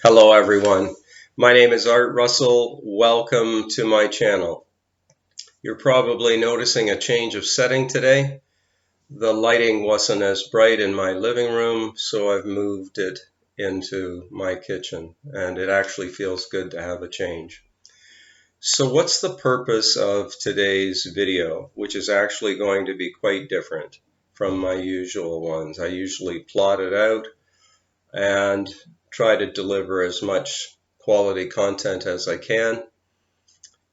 Hello everyone, my name is Art Russell. Welcome to my channel. You're probably noticing a change of setting today. The lighting wasn't as bright in my living room, so I've moved it into my kitchen, and it actually feels good to have a change. So what's the purpose of today's video, which is actually going to be quite different from my usual ones? I usually plot it out and try to deliver as much quality content as I can.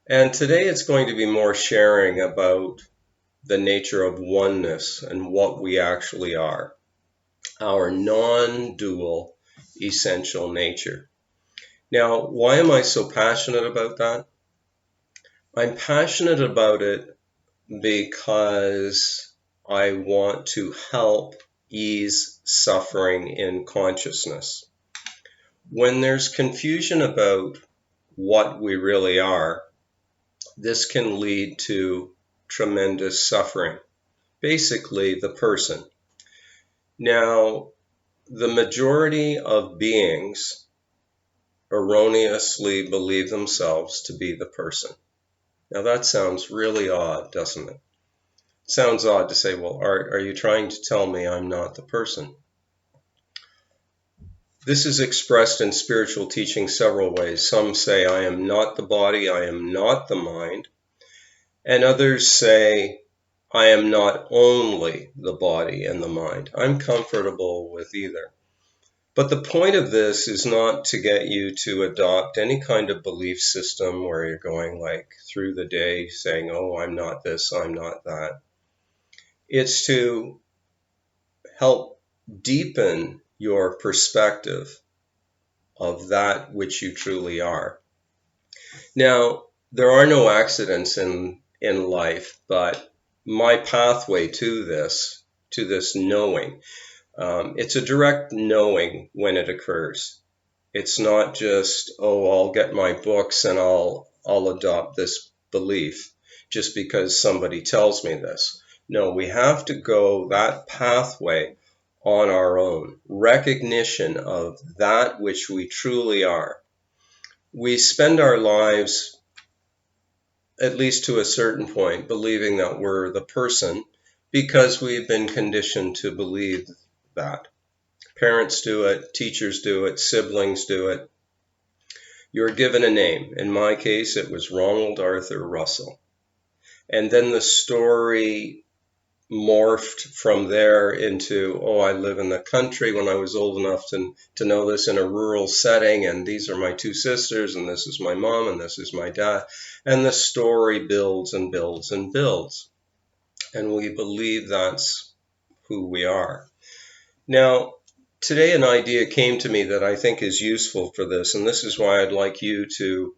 And today it's going to be more sharing about the nature of oneness and what we actually are, our non-dual essential nature. Now, why am I so passionate about that? I'm passionate about it because I want to help ease suffering in consciousness. When there's confusion about what we really are, this can lead to tremendous suffering. Basically, the person. Now, the majority of beings erroneously believe themselves to be the person. Now, that sounds really odd, doesn't it? It sounds odd to say, well, are you trying to tell me I'm not the person? This is expressed in spiritual teaching several ways. Some say, I am not the body, I am not the mind. And others say, I am not only the body and the mind. I'm comfortable with either. But the point of this is not to get you to adopt any kind of belief system where you're going like through the day saying, oh, I'm not this, I'm not that. It's to help deepen your perspective of that which you truly are. Now, there are no accidents in life, but my pathway to this knowing, it's a direct knowing when it occurs. It's not just, oh, I'll get my books and I'll adopt this belief just because somebody tells me this. No, we have to go that pathway on our own. Recognition of that which we truly are. We spend our lives, at least to a certain point, believing that we're the person because we've been conditioned to believe that. Parents do it, teachers do it, siblings do it. You're given a name. In my case, it was Ronald Arthur Russell. And then the story morphed from there into, oh, I live in the country when I was old enough to know this in a rural setting, and these are my two sisters, and this is my mom, and this is my dad. And the story builds and builds and builds. And we believe that's who we are. Now, today an idea came to me that I think is useful for this, and this is why I'd like you to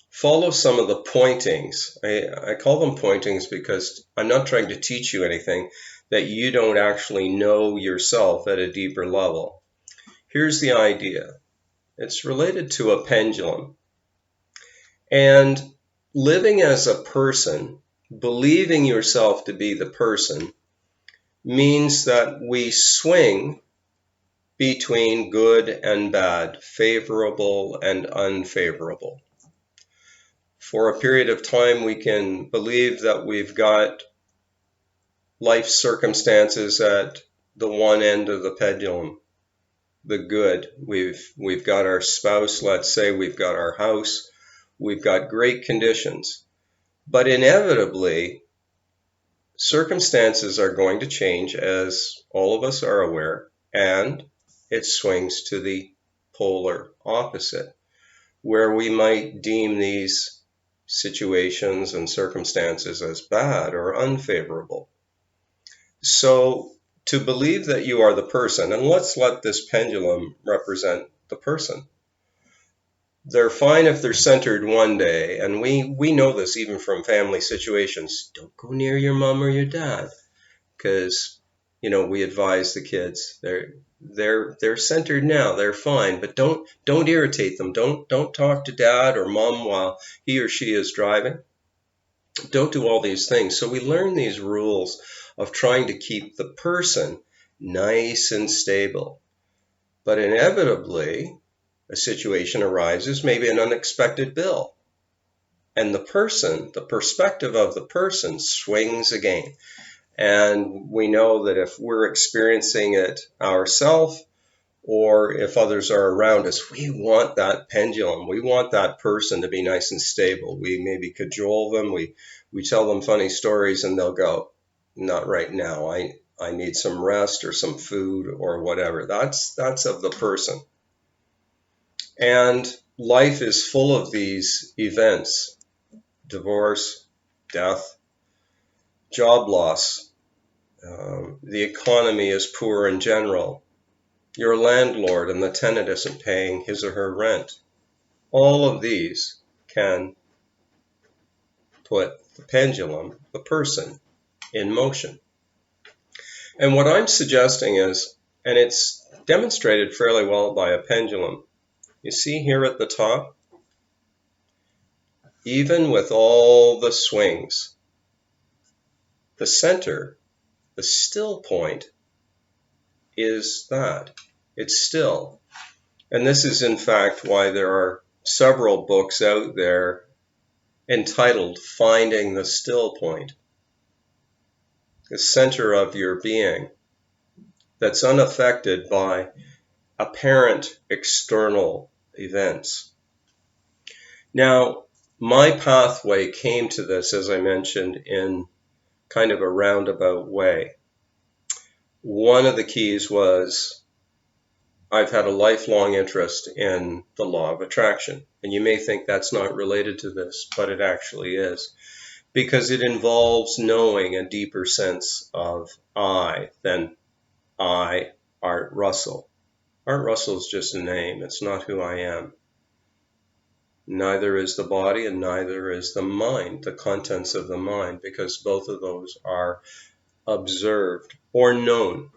follow some of the pointings. I call them pointings because I'm not trying to teach you anything that you don't actually know yourself at a deeper level. Here's the idea. It's related to a pendulum. And living as a person, believing yourself to be the person, means that we swing between good and bad, favorable and unfavorable. For a period of time, we can believe that we've got life circumstances at the one end of the pendulum, the good. We've got our spouse, let's say, we've got our house, we've got great conditions. But inevitably, circumstances are going to change, as all of us are aware, and it swings to the polar opposite, where we might deem these situations and circumstances as bad or unfavorable. So to believe that you are the person, and let's let this pendulum represent the person. They're fine if they're centered one day, and we know this even from family situations. Don't go near your mom or your dad, because we advise the kids they're centered now, they're fine, but don't irritate them. Don't talk to dad or mom while he or she is driving. Don't do all these things. So we learn these rules of trying to keep the person nice and stable. But inevitably, a situation arises, maybe an unexpected bill, and the perspective of the person swings again. And we know that if we're experiencing it ourselves, or if others are around us, we want that pendulum. We want that person to be nice and stable. We maybe cajole them. We tell them funny stories and they'll go, not right now. I need some rest or some food or whatever. That's of the person. And life is full of these events: divorce, death, job loss. The economy is poor in general. You're a landlord and the tenant isn't paying his or her rent. All of these can put the pendulum, the person, in motion. And what I'm suggesting is, and it's demonstrated fairly well by a pendulum, you see here at the top, even with all the swings, the center, the still point, is that. It's still. And this is in fact why there are several books out there entitled Finding the Still Point, the center of your being that's unaffected by apparent external events. Now, my pathway came to this, as I mentioned, in kind of a roundabout way. One of the keys was I've had a lifelong interest in the law of attraction. And you may think that's not related to this, but it actually is, because it involves knowing a deeper sense of I than I, Art Russell. Art Russell is just a name. It's not who I am. Neither is the body and neither is the mind, the contents of the mind, because both of those are observed or known.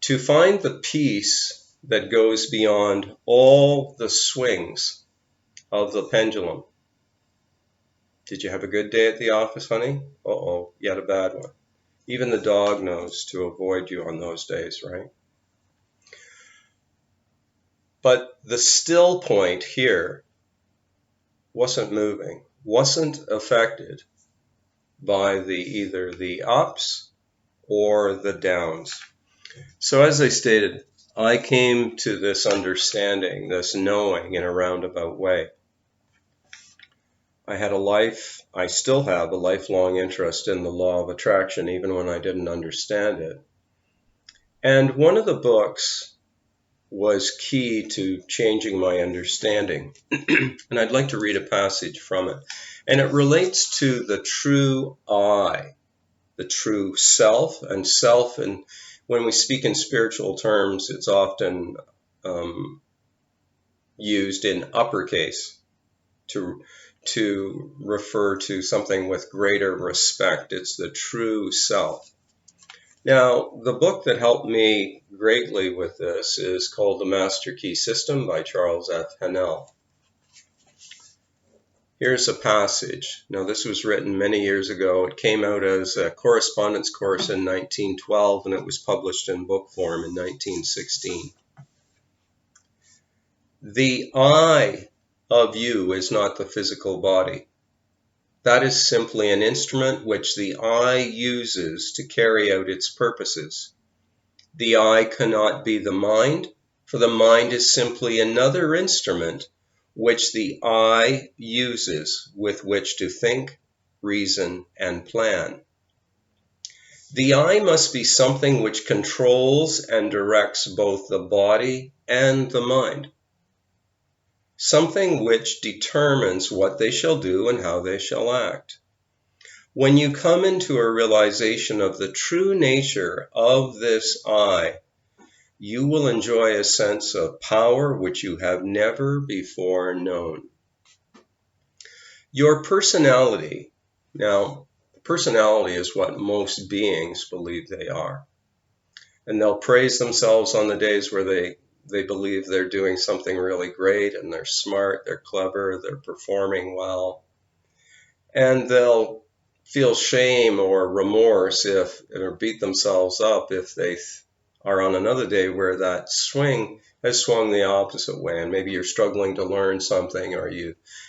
To find the peace that goes beyond all the swings of the pendulum. Did you have a good day at the office, honey? Uh-oh, you had a bad one. Even the dog knows to avoid you on those days, right? But the still point here wasn't moving, wasn't affected by either the ups or the downs. So as I stated, I came to this understanding, this knowing in a roundabout way. I had I still have a lifelong interest in the law of attraction, even when I didn't understand it. And one of the books was key to changing my understanding. And I'd like to read a passage from it. And it relates to the true I, the true self. And self, and when we speak in spiritual terms, it's often used in uppercase to refer to something with greater respect. It's the true self. Now, the book that helped me greatly with this is called The Master Key System by Charles F. Hennell. Here's a passage. Now, this was written many years ago. It came out as a correspondence course in 1912, and it was published in book form in 1916. The I of you is not the physical body. That is simply an instrument which the I uses to carry out its purposes. The I cannot be the mind, for the mind is simply another instrument which the I uses with which to think, reason, and plan. The I must be something which controls and directs both the body and the mind. Something which determines what they shall do and how they shall act. When you come into a realization of the true nature of this I, you will enjoy a sense of power which you have never before known. Your personality, now, personality is what most beings believe they are. And they'll praise themselves on the days where they believe they're doing something really great and they're smart, they're clever, they're performing well. And they'll feel shame or remorse or beat themselves up if they are on another day where that swing has swung the opposite way, and maybe you're struggling to learn something, or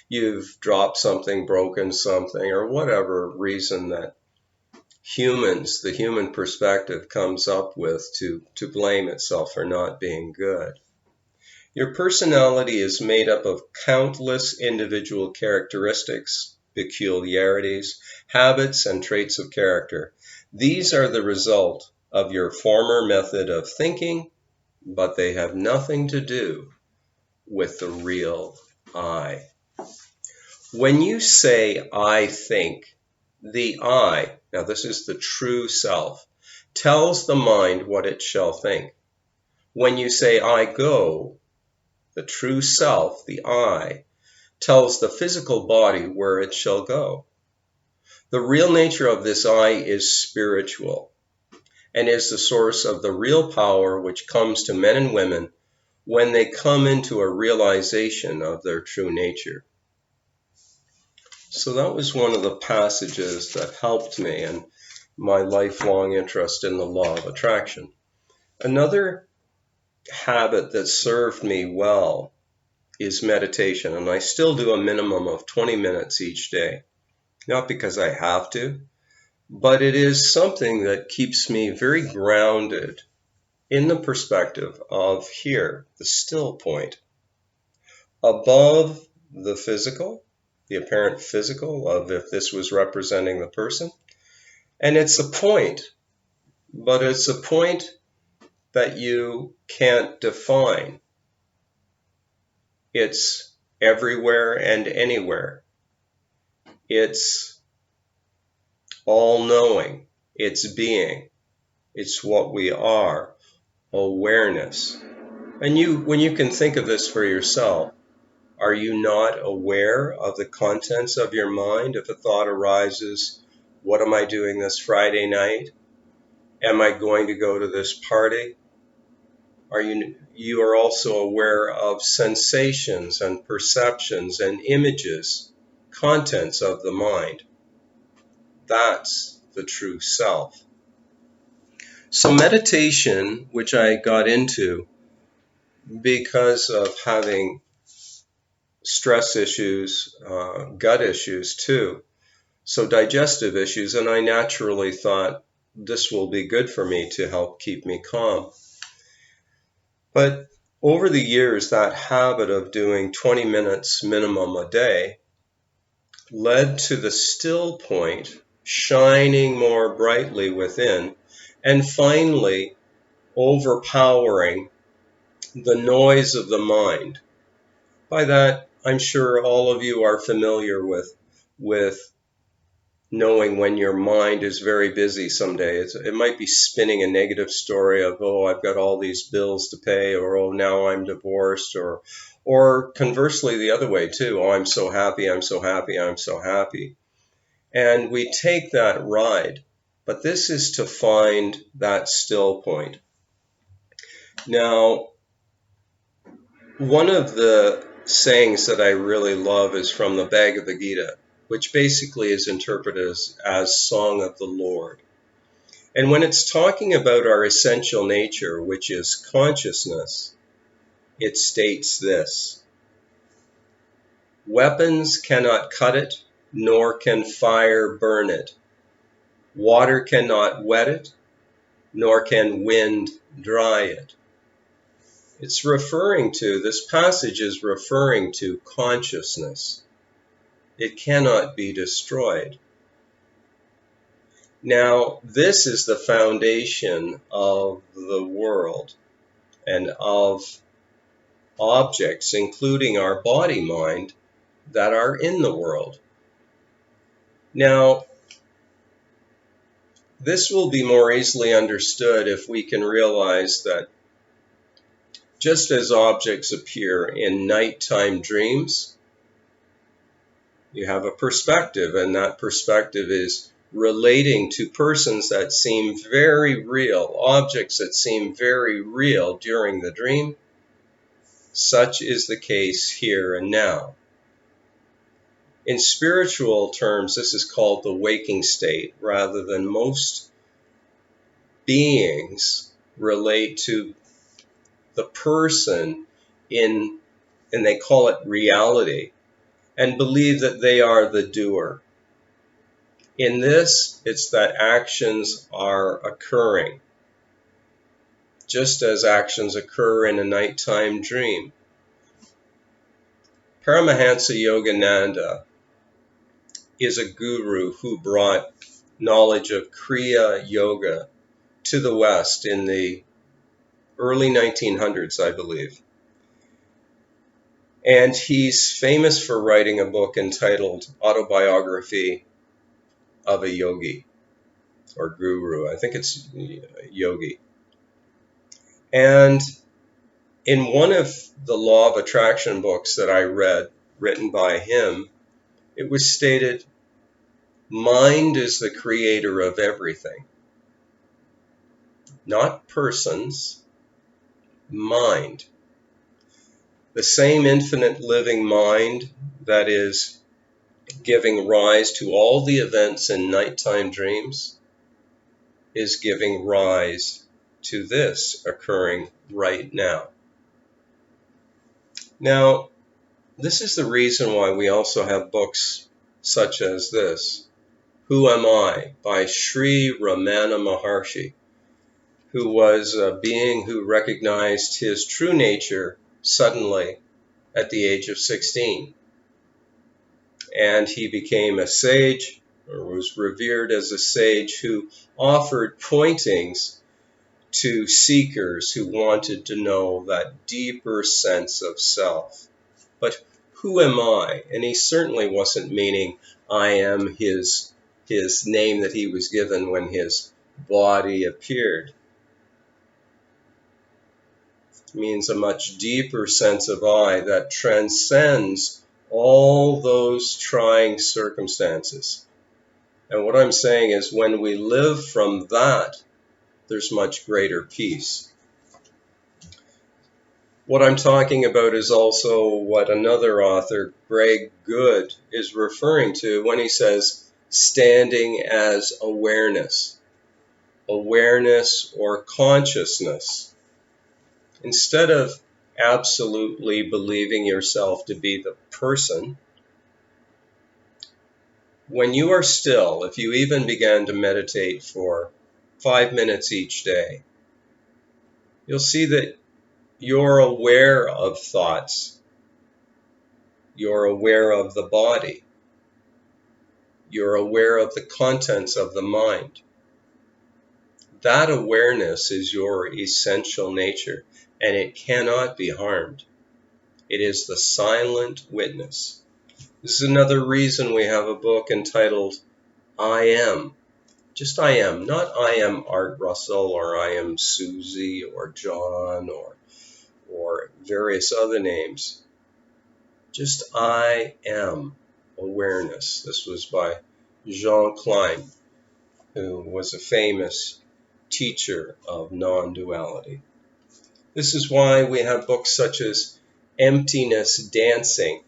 you've dropped something, broken something, or whatever reason that the human perspective comes up with to blame itself for not being good. Your personality is made up of countless individual characteristics, peculiarities, habits, and traits of character. These are the result of your former method of thinking, but they have nothing to do with the real I. When you say, I think, the I, now this is the true self, tells the mind what it shall think. When you say, I go, the true self, the I, tells the physical body where it shall go. The real nature of this I is spiritual and is the source of the real power which comes to men and women when they come into a realization of their true nature. So that was one of the passages that helped me in my lifelong interest in the law of attraction. Another habit that served me well is meditation, and I still do a minimum of 20 minutes each day. Not because I have to, but it is something that keeps me very grounded in the perspective of here, the still point, above the physical, the apparent physical of if this was representing the person. And it's a point, but it's a point that you can't define. It's everywhere and anywhere. It's all-knowing. It's being. It's what we are. Awareness. And when you can think of this for yourself, are you not aware of the contents of your mind? If a thought arises, what am I doing this Friday night? Am I going to go to this party? You are also aware of sensations and perceptions and images, contents of the mind. That's the true self. So meditation, which I got into because of having stress issues, gut issues too, so digestive issues, and I naturally thought this will be good for me to help keep me calm. But over the years, that habit of doing 20 minutes minimum a day led to the still point shining more brightly within and finally overpowering the noise of the mind. By that, I'm sure all of you are familiar with knowing when your mind is very busy some days. It might be spinning a negative story of, oh, I've got all these bills to pay, or oh, now I'm divorced, or conversely the other way too. Oh, I'm so happy, I'm so happy, I'm so happy. And we take that ride, but this is to find that still point. Now, one of the sayings that I really love is from the Bhagavad Gita, which basically is interpreted as Song of the Lord. And when it's talking about our essential nature, which is consciousness, it states this: weapons cannot cut it, nor can fire burn it. Water cannot wet it, nor can wind dry it. This passage is referring to consciousness. It cannot be destroyed. Now, this is the foundation of the world and of objects, including our body mind, that are in the world. Now, this will be more easily understood if we can realize that just as objects appear in nighttime dreams, you have a perspective, and that perspective is relating to persons that seem very real, objects that seem very real during the dream. Such is the case here and now. In spiritual terms, this is called the waking state, rather than most beings relate to the person in, and they call it reality, and believe that they are the doer. In this, it's that actions are occurring, just as actions occur in a nighttime dream. Paramahansa Yogananda is a guru who brought knowledge of Kriya Yoga to the West in the early 1900s, I believe. And he's famous for writing a book entitled Autobiography of a Yogi, or Guru. I think it's Yogi. And in one of the Law of Attraction books that I read, written by him, it was stated, mind is the creator of everything. Not persons, mind. The same infinite living mind that is giving rise to all the events in nighttime dreams is giving rise to this occurring right now. Now, this is the reason why we also have books such as this, Who Am I? By Sri Ramana Maharshi, who was a being who recognized his true nature suddenly at the age of 16. And he became a sage, or was revered as a sage, who offered pointings to seekers who wanted to know that deeper sense of self. But who am I? And he certainly wasn't meaning I am his name that he was given when his body appeared. It means a much deeper sense of I that transcends all those trying circumstances. And what I'm saying is when we live from that, there's much greater peace. What I'm talking about is also what another author, Greg Good, is referring to when he says standing as awareness or consciousness. Instead of absolutely believing yourself to be the person, when you are still, if you even began to meditate for 5 minutes each day, you'll see that you're aware of thoughts. You're aware of the body. You're aware of the contents of the mind. That awareness is your essential nature, and it cannot be harmed. It is the silent witness. This is another reason we have a book entitled I Am. Just I Am, not I am Art Russell, or I am Susie, or John, or various other names. Just I Am awareness. This was by Jean Klein, who was a famous teacher of non-duality. This is why we have books such as Emptiness Dancing,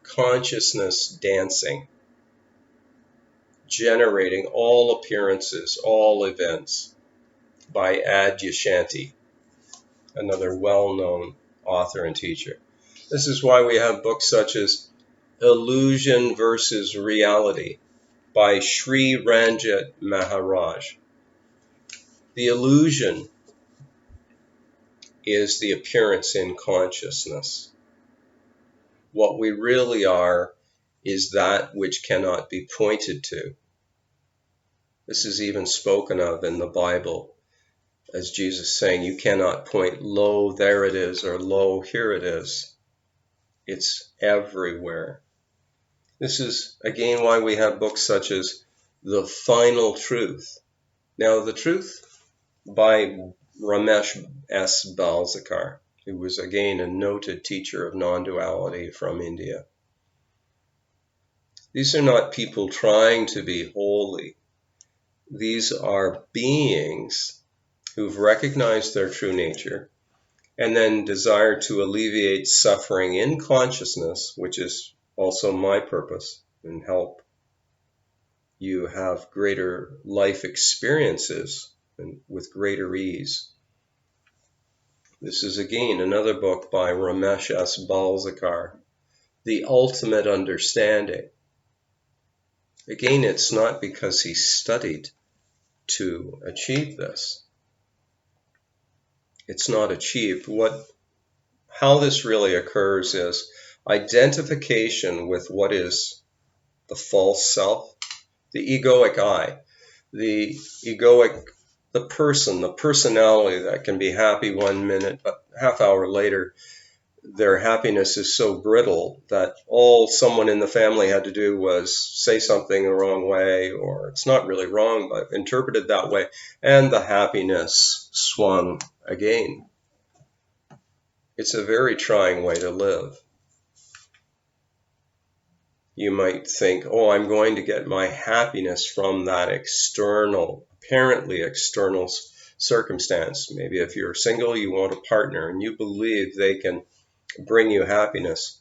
Consciousness Dancing, Generating All Appearances, All Events, by Adyashanti, another well-known author and teacher. This is why we have books such as Illusion versus Reality by Sri Ranjit Maharaj. The illusion is the appearance in consciousness. What we really are is that which cannot be pointed to. This is even spoken of in the Bible as Jesus saying, you cannot point, lo, there it is, or lo, here it is. It's everywhere. This is, again, why we have books such as The Final Truth. Now, The Truth by Ramesh S. Balsekar, who was, again, a noted teacher of non-duality from India. These are not people trying to be holy. These are beings who've recognized their true nature and then desire to alleviate suffering in consciousness, which is also my purpose, and help you have greater life experiences and with greater ease. This is again another book by Ramesh S. Balsekar, The Ultimate Understanding. Again, it's not because he studied to achieve this. It's not achieved. How this really occurs is identification with what is the false self, the egoic I, the person, the personality that can be happy 1 minute, but half hour later, their happiness is so brittle that all someone in the family had to do was say something the wrong way, or it's not really wrong, but interpreted that way, and the happiness swung again. It's a very trying way to live. You might think, oh, I'm going to get my happiness from that apparently external circumstance. Maybe if you're single, you want a partner and you believe they can bring you happiness.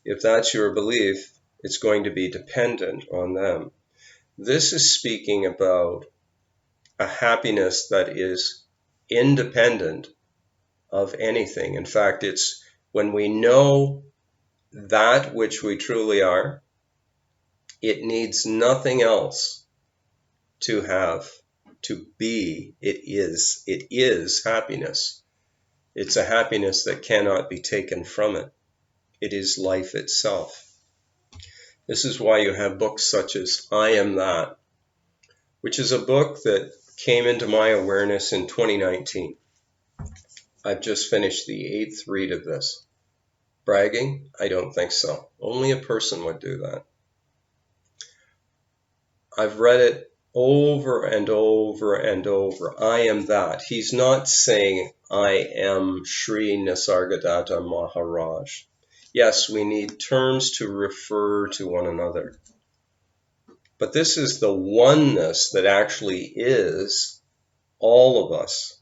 If that's your belief, it's going to be dependent on them. This is speaking about a happiness that is independent of anything. In fact, it's when we know that which we truly are, it needs nothing else to have, to be. It is happiness. It's a happiness that cannot be taken from it. It is life itself. This is why you have books such as I Am That, which is a book that came into my awareness in 2019. I've just finished the 8th read of this. Bragging? I don't think so. Only a person would do that. I've read it over and over and over. I am that. He's not saying I am Sri Nisargadatta Maharaj. Yes, we need terms to refer to one another. But this is the oneness that actually is all of us.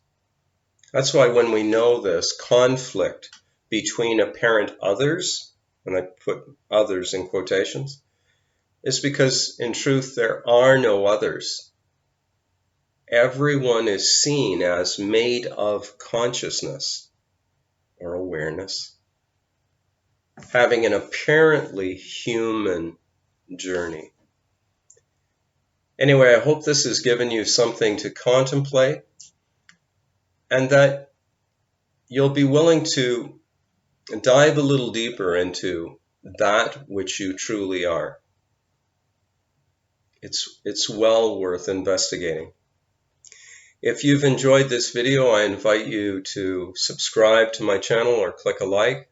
That's why when we know this conflict between apparent others, and I put others in quotations, is because in truth there are no others. Everyone is seen as made of consciousness or awareness, having an apparently human journey. Anyway, I hope this has given you something to contemplate and that you'll be willing to dive a little deeper into that which you truly are. It's well worth investigating. If you've enjoyed this video, I invite you to subscribe to my channel or click a like.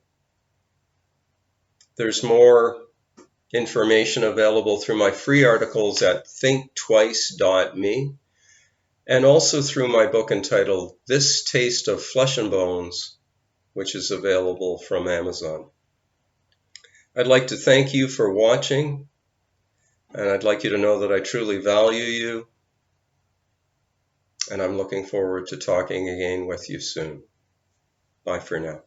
There's more information available through my free articles at thinktwice.me and also through my book entitled This Taste of Flesh and Bones, which is available from Amazon. I'd like to thank you for watching, and I'd like you to know that I truly value you, and I'm looking forward to talking again with you soon. Bye for now.